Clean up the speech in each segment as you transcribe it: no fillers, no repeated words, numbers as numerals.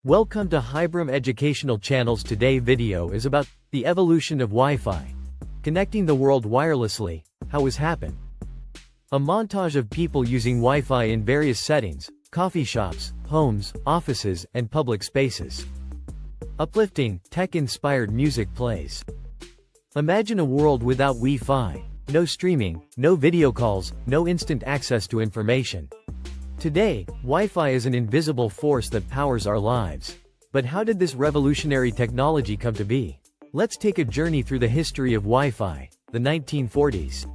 Welcome to Hybrim Educational Channel's Today video is about the evolution of Wi-Fi. Connecting the world wirelessly, how has happened. A montage of people using Wi-Fi in various settings, coffee shops, homes, offices, and public spaces. Uplifting, tech-inspired music plays. Imagine a world without Wi-Fi. No streaming, no video calls, no instant access to information. Today, Wi-Fi is an invisible force that powers our lives. But how did this revolutionary technology come to be? Let's take a journey through the history of Wi-Fi, the 1940s.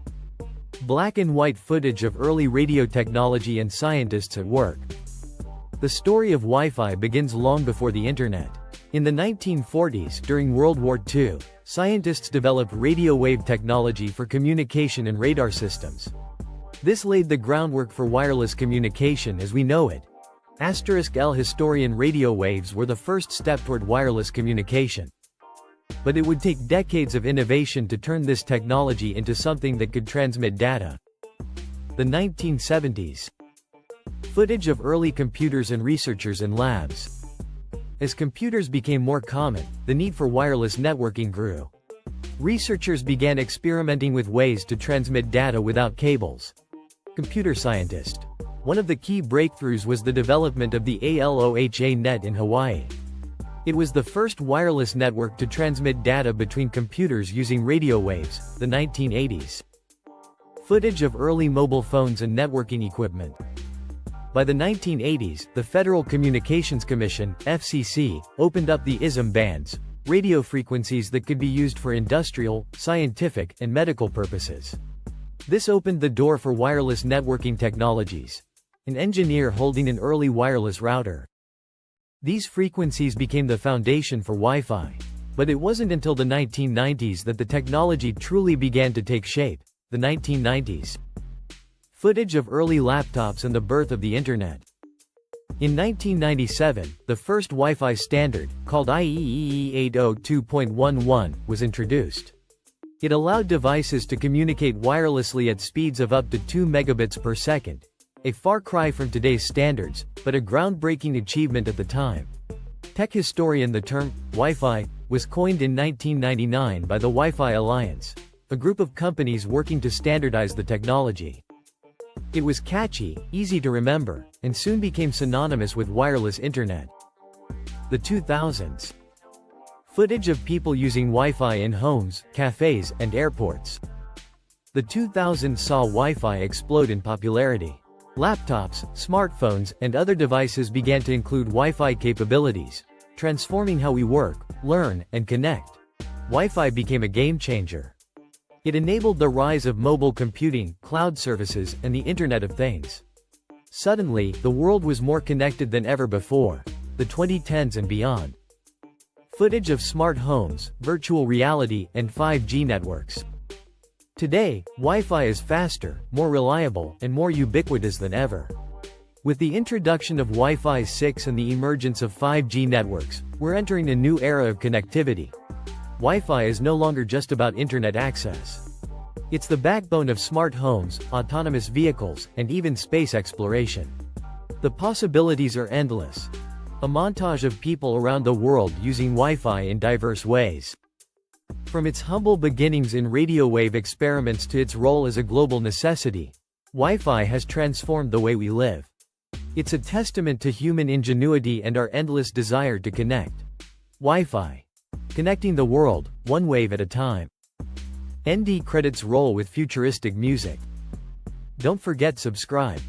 Black and white footage of early radio technology and scientists at work. The story of Wi-Fi begins long before the internet. In the 1940s, during World War II, scientists developed radio wave technology for communication and radar systems. This laid the groundwork for wireless communication as we know it. *L historian radio waves were the first step toward wireless communication. But it would take decades of innovation to turn this technology into something that could transmit data. The 1970s. Footage of early computers and researchers in labs. As computers became more common, the need for wireless networking grew. Researchers began experimenting with ways to transmit data without cables. Computer scientist. One of the key breakthroughs was the development of the ALOHA net in Hawaii. It was the first wireless network to transmit data between computers using radio waves, the 1980s. Footage of early mobile phones and networking equipment. By the 1980s, the Federal Communications Commission, FCC, opened up the ISM bands, radio frequencies that could be used for industrial, scientific, and medical purposes. This opened the door for wireless networking technologies. An engineer holding an early wireless router. These frequencies became the foundation for Wi-Fi. But it wasn't until the 1990s that the technology truly began to take shape, the 1990s. Footage of early laptops and the birth of the Internet. In 1997, the first Wi-Fi standard, called IEEE 802.11, was introduced. It allowed devices to communicate wirelessly at speeds of up to 2 megabits per second. A far cry from today's standards, but a groundbreaking achievement at the time. Tech historian, the term Wi-Fi was coined in 1999 by the Wi-Fi Alliance, a group of companies working to standardize the technology. It was catchy, easy to remember, and soon became synonymous with wireless internet. The 2000s. Footage of people using Wi-Fi in homes, cafes, and airports. The 2000s saw Wi-Fi explode in popularity. Laptops, smartphones, and other devices began to include Wi-Fi capabilities, transforming how we work, learn, and connect. Wi-Fi became a game changer. It enabled the rise of mobile computing, cloud services, and the Internet of Things. Suddenly, the world was more connected than ever before. The 2010s and beyond. Footage of smart homes, virtual reality, and 5G networks. Today, Wi-Fi is faster, more reliable, and more ubiquitous than ever. With the introduction of Wi-Fi 6 and the emergence of 5G networks, we're entering a new era of connectivity. Wi-Fi is no longer just about internet access. It's the backbone of smart homes, autonomous vehicles, and even space exploration. The possibilities are endless. A montage of people around the world using Wi-Fi in diverse ways. From its humble beginnings in radio wave experiments to its role as a global necessity, Wi-Fi has transformed the way we live. It's a testament to human ingenuity and our endless desire to connect. Wi-Fi. Connecting the world, one wave at a time. ND credits roll with futuristic music. Don't forget subscribe.